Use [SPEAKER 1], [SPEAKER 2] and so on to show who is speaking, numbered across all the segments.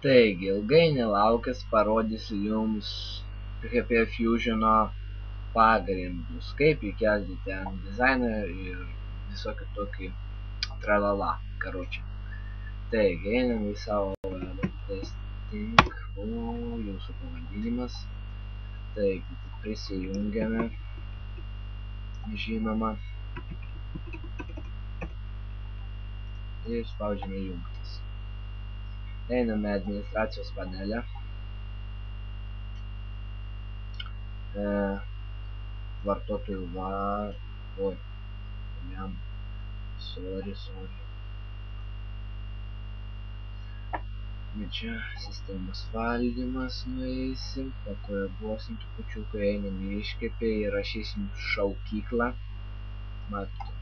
[SPEAKER 1] Taigi, ilgai nelaukęs parodysiu jums HP Fusiono pagrindus, kaip įkelti ten dizainą ir visokį tokį tralala, karoči. Taigi, einam į savo testing, jūsų pavadinimas. Taigi, prisijungiame, žinoma, ir spaudžiame jungtis. Einame administracijos panelę. Vartotojų sorry. Čia sistemos valdymas nueisim, pakoreguosim trupučiuką, einam į iškepę, įrašysim šaukyklą. Matote,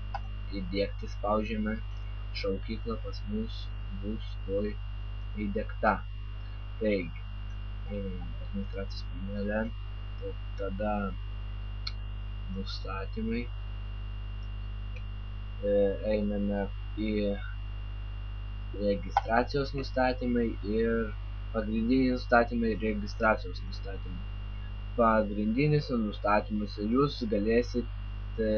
[SPEAKER 1] įdėkti spaudžiame, šaukykla pas mus bus tuoj įdėkta. Taigi, einame administracijos panelę, tada nustatymai, einame į registracijos nustatymai ir pagrindiniai nustatymai ir registracijos nustatymai. Pagrindiniuose nustatymuose jūs galėsite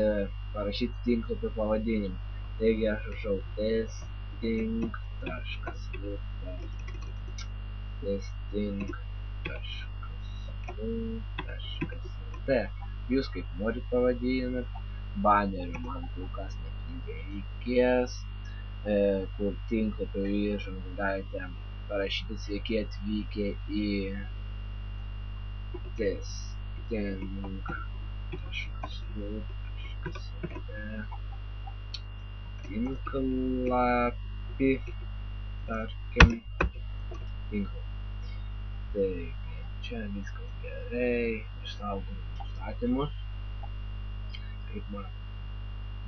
[SPEAKER 1] parašyti tinklapio pavadinimą. Taigi aš rašau testing.lt. Jūs kaip norit pavadinat, banerių man kol kas neprireikės, kur tinklapio įžangą galite parašyti sveiki atvykę į tinklapį, tarkim, Taigi, čia viskas gerai, išsaugome nustatymus. Kaip matome,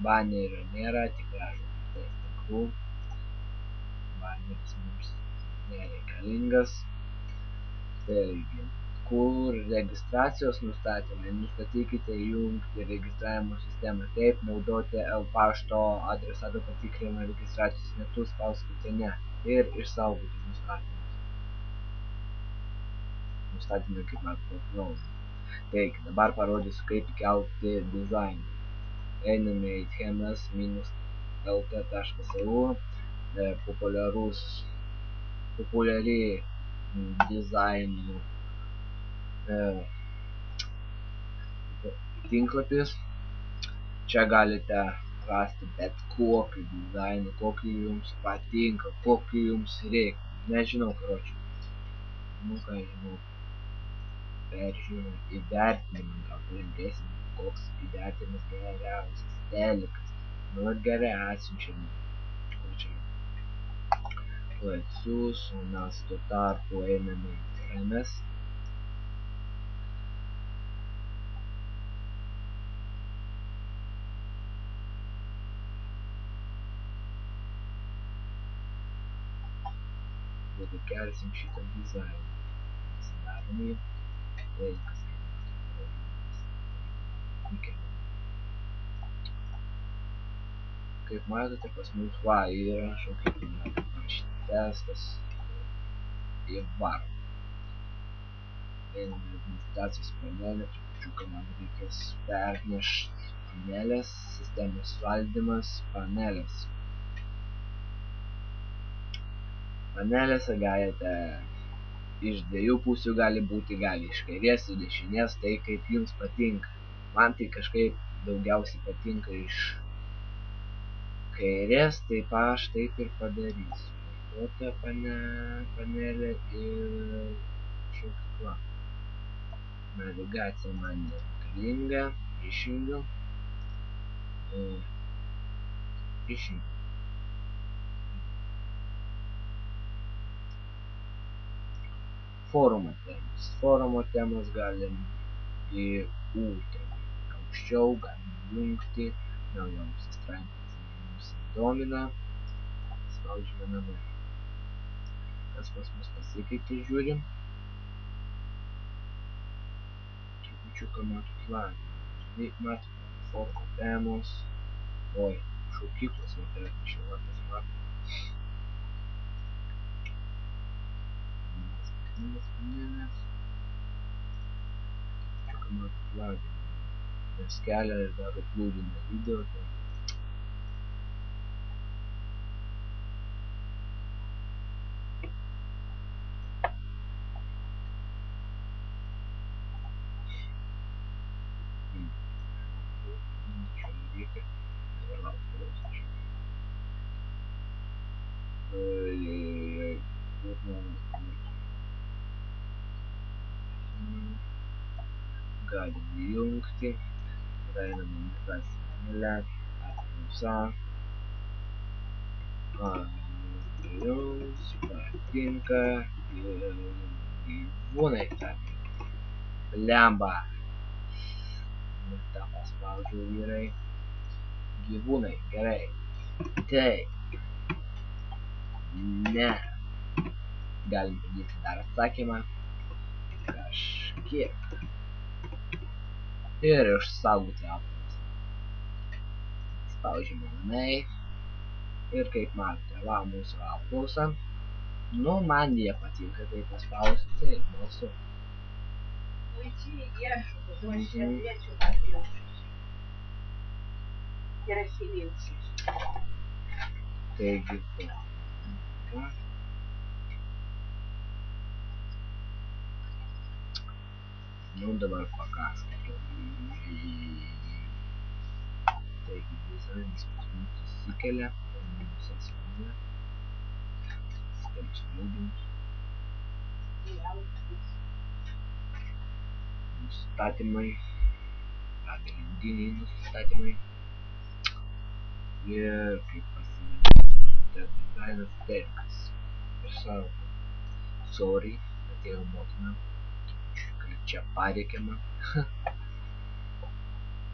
[SPEAKER 1] banerio nėra, tik rašome tinklų. Baneris mums nereikalingas. Taigi, kur registracijos nustatymai, nustatykite jungti registravimo sistemą. Kaip naudoti pašto adresato patikrinimą registracijos metu, spauskite ne ir išsaugoti nustatymus. Nustatymai, kaip matote, atnaujinti. Taigi, dabar parodysiu, kaip įkelti dizainą. Einame į themes-lt.eu, populiari dizainų tinklapis. Čia galite rasti bet kokį dizainą, kokį jums patinka, kokį jums reikia. Nežinau, karoči. Ką žinau. Peržiūrėjau įvertinimą, gal turintėsim, koks įvertinimas geriausias, telikas. Nu ir gerai, atsiunčiam. Kur čia? Tuo atsiūs, o mes tuo tarpu einame į themes. Taigi kelsim šitą dizainą. Pasidarom jį. Laikas, kaip matote, pas mus yra šaukykla, parašyti testas ir varom. Einame administracijos panelę, trupučiuką man reikės pernešti panelės, sistemos valdymas, panelės. Panelėse galite iš dviejų pusių gali būti, gali iš kairės ir dešinės, tai kaip jums patinka. Man tai kažkaip daugiausiai patinka iš kairės, taip aš taip ir padarysiu. Vartotojo panelė ir šaukykla. Navigacija man nereikalinga, išjungiu. Forumo temos. Forumo temos galim į U temą. Aukščiau galim jungti, naujausias straipsnis mums domina. Spaudžiame namai. Kas pas mus pasikeitė, žiūrim. Trupučiuką matot lavinimą. Matot, forumo temos. Oi, šaukyklos, matai, atnešiau, matot. Nes čia ką man plagina. Nes kelia ir daro plūdinę video. Tai čia reikia. Dabar lauksiu klausančių. Galim įjungti. Einam administracinę apklausą. Jums patinka gyvūnai, tarkim. Blemba. Tą paspaudžiau vyrai. Gyvūnai, gerai. Taip. Ne. Galim pridėti dar atsakymą. Kažkiek. Ir išsaugoti apklausą. Spaudžiame manai. Ir kaip matote, va mūsų apklausą. Nu, man jie patinka, kai paspausti, tai balsu.
[SPEAKER 2] Уйти ешь, больше отвечу, попьешь. И расселился.
[SPEAKER 1] Taigi, nu dabar pakaskite. Taigi, dizainas pas mus susikelia. Visas mane. Sistemos valdymus. Nustatymai. Pagrindiniai nustatymai. Ir kaip pasirinkti dizainas terikas. Ir savo. Sorry, atėjo motina. Kad čia pareikiama.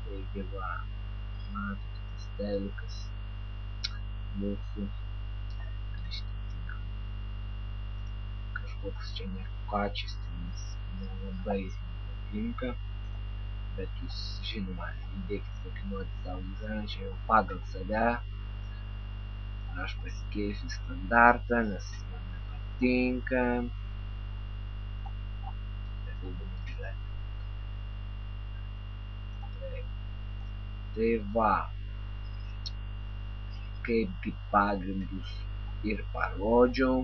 [SPEAKER 1] Taigi va. Matote, tas terikas. Mūsų. Kažkoks čia nekačistinis. Nelabai patinka. Bet jūs žinoma, įdėkit kokį nori savo dizainą, čia jau pagal save. Aš pasikeisiu standartą, nes man nepatinka. Papildomą dizainą. Tai va. Kaipgi pagrindus ir parodžiau.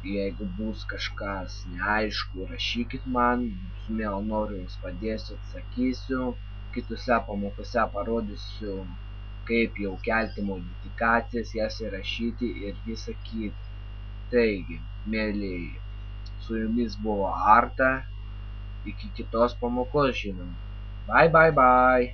[SPEAKER 1] Jeigu bus kažkas neaišku, rašykit man, su mielu noru jums padėsiu, atsakysiu. Kitose pamokose parodysiu, kaip jau kelti modifikacijas, jas įrašyti ir visa kita. Taigi, mielieji, su jumis buvo Arta, iki kitos pamokos žinoma. Bye, bye, bye.